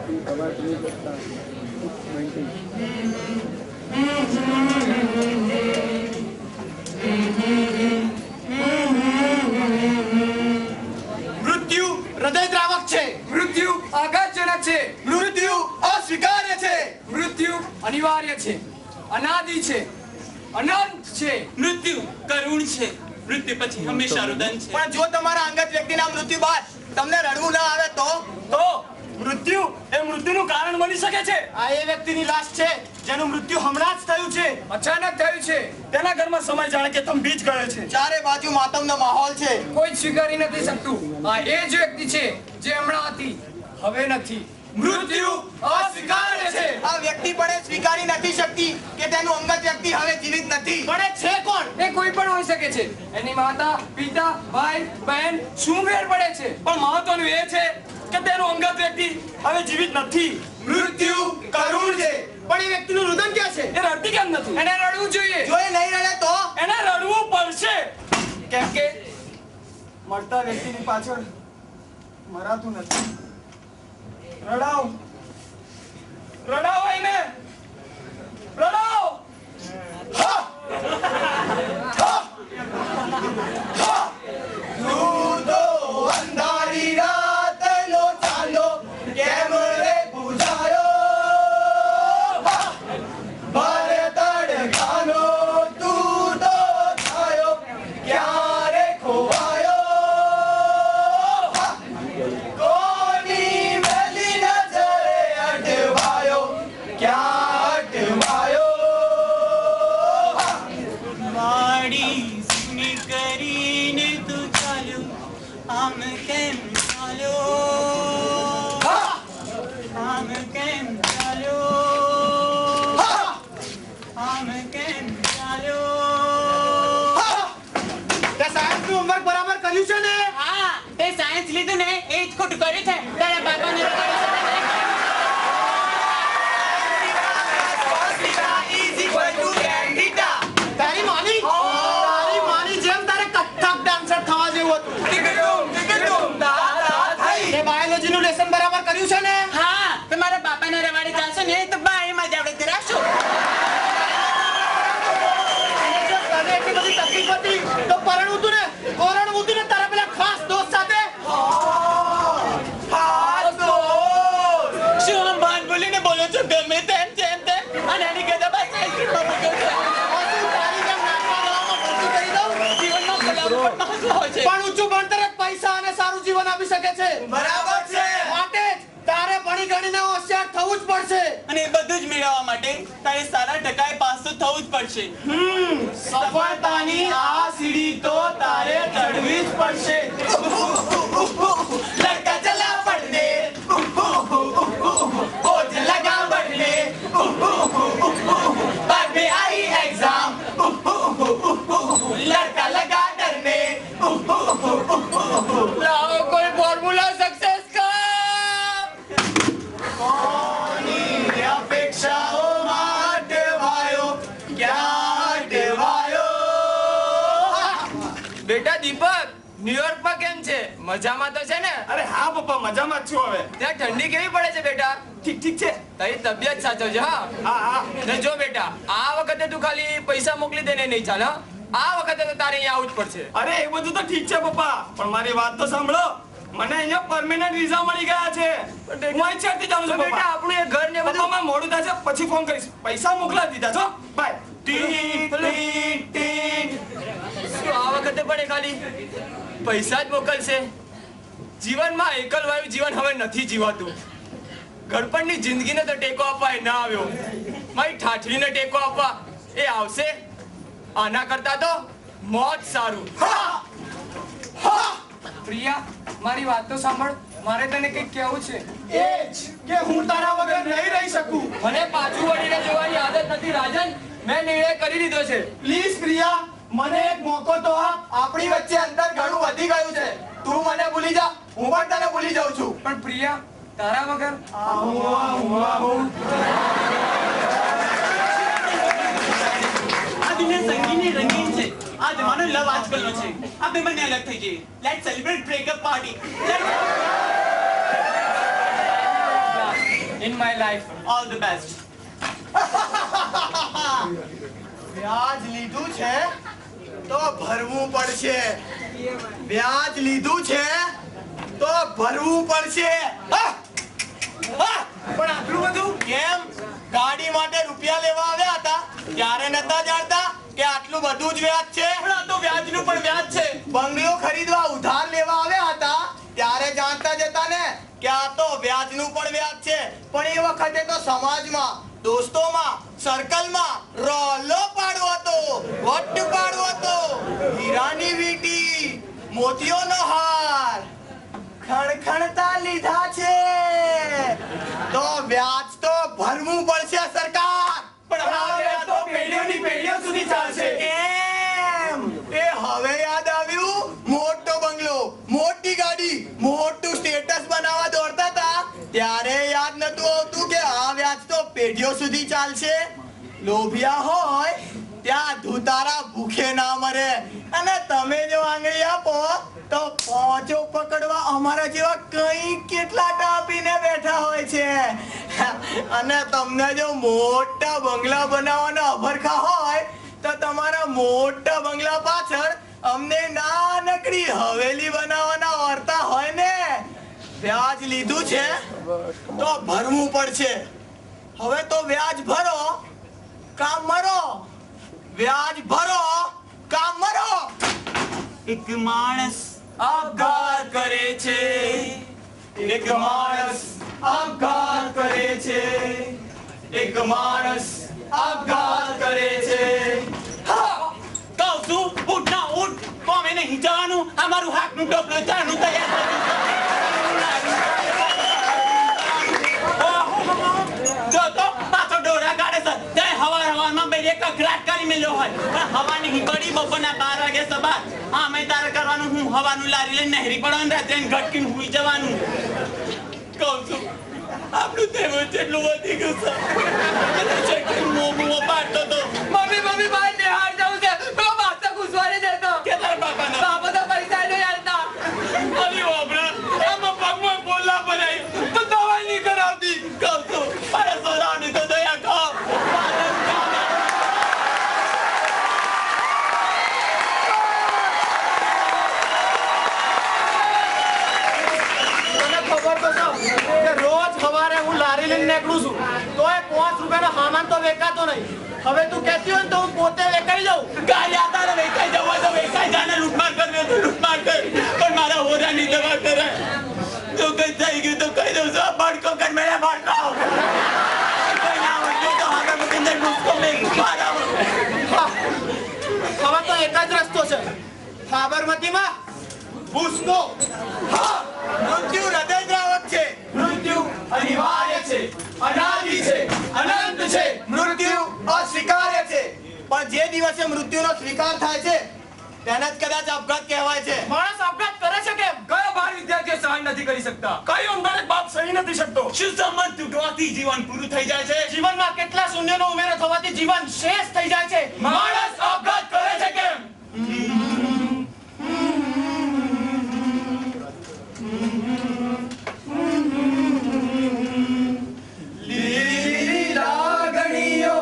મૃત્યુ હૃદયદ્રાવક છે, મૃત્યુ આઘાતજનક છે, મૃત્યુ અસ્વીકાર્ય છે, મૃત્યુ અનિવાર્ય છે, અનાદિ છે, અનંત છે, મૃત્યુ કરુણ છે, મૃત્યુ પછી હંમેશા રુદન છે. પણ જો તમારા અંગત વ્યક્તિના મૃત્યુ બાદ તમને રડવું ના આવે તો મૃત્યુ એ મૃત્યુનું કારણ બની શકે છે. આ એ વ્યક્તિની લાશ છે જેનું મૃત્યુ હમણાં જ થયું છે, અચાનક થયું છે. તેના ઘરમાં સમય જાણે કે થંભી જ ગયો છે. ચારે બાજુ માતમનો માહોલ છે, કોઈ સ્વીકારી નથી શકતું. આ એ જ વ્યક્તિ છે જે હમણાં હતી, હવે નથી. મૃત્યુ અસ્વીકાર્ય છે. આ વ્યક્તિ પણ સ્વીકારી નથી શકતી કે તેનું અંગત વ્યક્તિ હવે જીવિત નથી. પણ એ છે કોણ? એ કોઈ પણ હોઈ શકે છે. એની માતા, પિતા, ભાઈ, બહેન, શું ફેર પડે છે? પણ મહત્વનું એ છે કે તેનું અંગત વ્યક્તિ હવે જીવિત નથી. મૃત્યુ કરુણ છે, પણ એ વ્યક્તિનું રુદન ક્યાં છે? એ રડતી કેમ નથી? એને રડવું જોઈએ. જો એ નહીં રડે તો એને રડવું પડશે, કેમ કે મરતા વ્યક્તિની પાછળ મરાતું નથી. રડાવ રડાવ એને રડાવ. અંધારી રાતનો ચાલો કેમ રે પૂજાયો, ભરે તડકાનો તું તો છાયો ક્યારે ખોવાયો, કોની મેલી નજરે અટવાયો ક્યાં અટવાયો. વાડી સુની કરીને તું ચાલ્યો, આમ કેમ ચાલ્યો, આમ કેમ ચાલ્યો, આમ કેમ ચાલ્યો. તે સાયન્સનું હોમવર્ક બરાબર કર્યું છે ને? હા, તે સાયન્સ લીધું ને એ જ ખોટું કર્યું છે. તારા બાબાને તારી માની જેમ તારે કથક ડાન્સર થવા જેવું હતું. તે બાયોલોજીનું લેસન બરાબર કર્યું છે ને? હા, તમારા બાપાને રવાડી ચાલશો ને તો બારીમાં જ આપણે ધરાવશો. જો તને એટલી બધી તકલીફ હતી તો પરણવું તું ને તારા પેલા ખાસ દોસ્ત સાથે. શું આમ ભાન ભૂલીને બોલો છો ગમે તેમ જેમ તેમ? અને એની કરતા બસ આઈસ્ક્રીમમાં મૂક્યો છે. તારી જેમ નાચવા ગાવામાં ભરતી કરી દઉં. જીવનમાં ભલામણ પણ મહત્વ હોય છે. પણ ઊંચું ભણતર જ પૈસા અને સારું જીવન આપી શકે છે. બરાબર છે. માટે જ તારે ભણી ગણીને હોશિયાર થવું જ પડશે. અને એ બધું જ મેળવવા માટે તારે સારા ટકાએ પાસ તો થવું જ પડશે. સફળતાની આ સીડી તો તારે ચડવી જ પડશે. લડકા ચલા પડને, બોજ લગા बढ़ने, बाद में आई एग्जाम, लड़का लगा डरने. लाओ कोई फॉर्मूला सक्सेस का. કોની અપેક્ષાઓમાં અટવાયો ક્યાં અટવાયો. બેટા દીપક, ન્યુયોર્કમાં કેમ છે? મજામાં તો છે ને? અરે હા પપ્પા, મજામાં જ છું. હવે ત્યાં ઠંડી કેવી પડે છે બેટા? ઠીક છે. તારી તબિયત સાચવજે. હા. ને જો બેટા, આ વખતે તું ખાલી પૈસા મોકલી દે ને નહીં ચાલે. આ વખતે તો તારે અહીંયા આવવું જ પડશે. અરે એ બધું તો ઠીક છે પપ્પા, પણ મારી વાત તો સાંભળો. મને અહીંયા પરમેનન્ટ વિઝા મળી ગયા છે. હું અહીંથી જાઉં છું બેટા. આપણું એ ઘર ને બધું મોડું થશે પછી ફોન કરીશ. પૈસા મોકલા દીધા છો. બાય. શું આ વખતે પણ એ ખાલી પૈસા જ મોકલશે? જીવનમાં એકલવાયું જીવન હવે નથી જીવાતું. ગડપણની જિંદગીને તો ટેકો આપવા એ ના આવ્યો. મારી ઠાઠડીને ટેકો આપવા એ આવશે. આના કરતા તો મોત સારું. પ્રિયા, મારી વાત તો સાંભળ. મારે તને કંઈક કહેવું છે. એ જ કે હું તારા વગર નહીં રહી શકું. મને પાછું વળીને જોવાની આદત નથી રાજન. મેં નિર્ણય કરી લીધો છે. પ્લીઝ પ્રિયા, મને એક મોકો તો આપ. આપણી વચ્ચે અંતર ઘણું વધી ગયું છે. તું મને ભૂલી જા, હું પણ તને ભૂલી જાઉં છું. પણ પ્રિયા, તારા વગર આ દુનિયા સંગીની રંગીન છે. આ જમાનો લવ આજકાલનો છે. આ બે બંને અલગ થઈ જઈએ. Let's celebrate breakup party. in my life. All the best. વ્યાજ લીધું છે તો ભરવું પડશે. વ્યાજ લીધું છે તો ભરવું પડશે. પણ આટલું બધું કેમ? ગાડી માટે રૂપિયા લેવા આવ્યા હતા ત્યારે નતા જાણતા કે આટલું બધું જ વ્યાજ છે? પણ આ તો વ્યાજનું પણ વ્યાજ છે. બંગલો ખરીદવા ઉધાર લેવા આવ્યા હતા ત્યારે જાણતા જતા ને કે આ તો વ્યાજનું પણ વ્યાજ છે. પણ એ વખતે તો સમાજમાં, દોસ્તોમાં, સર્કલમાં રોલો પાડવો હતો, વટ પાડવો હતો, હીરાની વીંટી, મોતીઓનો હાર ખણખણતા લીધા છે તો વ્યાજ તો ભરવું પડશે સરકાર. પણ આ વ્યાજ તો પેઢીઓની પેઢીઓ સુધી ચાલશે. એમ એ હવે યાદ આવ્યું? મોટો બંગલો, મોટી ગાડી, મોટું સ્ટેટસ બનાવવા દોડતા હતા ત્યારે યાદ નતું આવતું કે આ વ્યાજ તો પેઢીઓ સુધી ચાલશે. લોભિયા હોય ત્યાં ધુતારા ભૂખે ના મરે. અને તમે જો આંગળી આપો તો પોચો પકડવા અમારા જેવા કઈ કેટલા ટાપીને બેઠા હોય છે. અને તમને જો મોટા બંગલા બનાવવાના અભરખા હોય તો તમારા મોટા બંગલા પાછળ અમને નાનકડી હવેલી બનાવવાના વર્તા હોય ને. વ્યાજ લીધું છે તો ભરવું પડશે. હવે તો વ્યાજ ભરો, કામ મરો. વ્યાજ ભરો, કામ મરો. એક માણસ આપઘાત કરે છે. એક માણસ આપઘાત કરે છે. એક માણસ આપઘાત કરે છે. કહું છું ઉઠ ના ઉઠ. કોમે નહીં જવાનું. અમારું હાકનું ટોપલું ચાનું તૈયાર જો તો પાછો ડોરા કાઢે છે. તે હવારમાં બે એક કકરાટ કરી મેલ્યો હોય પણ હવા નહીં પડી. બપોરના 12 વાગે સવાર આમે તારે કરવાનું. હું હવાનું લારી લઈને નહેરી પડવાનું. રાત્રે ઘટકીને હુઈ જવાનું. કહું છું આપણું તેવું જેટલું વધી ગયું છે. મોં પાડતો તો મમ્મી બહાર નિહાળ જાઉં છે. પેલો બાસ્તા ઘૂસવાડે જતો કે તારા બાપાના બાપા તો પૈસા નહીં આલતા. અરે બાપરા આમાં પગમાં બોલલા બનાવી તો દવા નહીં કરાવતી. કહું છું મારા સોરાવની તો દયા ખાઓ. મને ખબર તો છે કે રોજ સવારે હું લારી લઈને નીકળું છું તોય 5 રૂપિયાનો સામાન તો વેચાતો નહીં. હવે તું કહેતી હોય ને તો હું પોતે વેચાઈ જાઉં. કાલે આ તારે વેચાઈ જવા તો વેચાઈ જાને. લૂંટમાર કરવી તો લૂંટમાર કર પણ મારા હોરાની દવા કરે. તો કઈ થઈ ગયું તો કહી દઉં છું. ભડકો કર મેળે ભડકો. કોઈ ના હોય તો હવે મુકીને અંદર ઘૂસકો મેં મારા. હવે તો એક જ રસ્તો છે. સાબરમતીમાં ભૂસકો. હા, મૃત્યુ હૃદયદ્રાવક છે. મૃત્યુ અનિવાર્ય છે, અનાદિ છે, અનંત છે. મૃત્યુ અસ્વીકાર્ય છે. પણ જે દિવસે મૃત્યુનો સ્વીકાર થાય છે તેને જ કદાચ આપઘાત કહેવાય છે. માણસ આપઘાત કરે છે કેમ? કયો બાળ વિદ્યાર્થી સહન નથી કરી શકતા? કયો અંધારે બાપ સહી નથી શકતો? શું સંબંધ તૂટવાથી જીવન પૂરું થઈ જાય છે? જીવનમાં કેટલા શૂન્યનો ઉમેરો થવાથી જીવન શેષ થઈ જાય છે. માણસ આપઘાત કરે છે કેમ? લીલી લાગણીઓ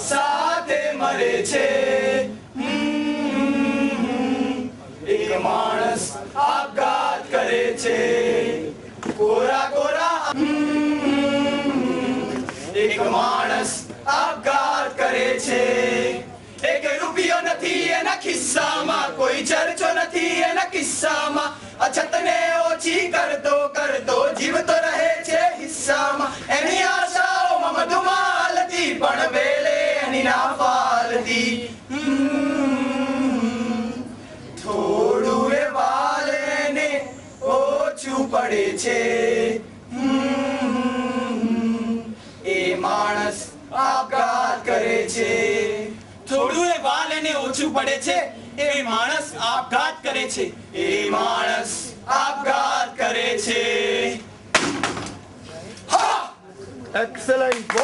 સાથે મરે છે. એક માણસ આપઘાત કરે છે. કોરા કોરા. એક માણસ આપઘાત કરે છે. એક રૂપિયો નથી એના ખિસ્સામાં, કોઈ ચર્ચો નથી એના કિસ્સામાં. અછતને ઓછી કરતો કરતો જીવતો રહે છે હિસ્સામાં. એની આશાઓમાં મધુમાલતી પણ વેલે એની ના ફાલતી. થોડું એ વાલેને ઓછું પડે છે. એ માણસ આપઘાત કરે છે. થોડું એ વાલ એને ઓછું પડે છે. એ માણસ આપઘાત કરે છે. એ માણસ આપઘાત કરે છે. હા, એક્સલન્ટ.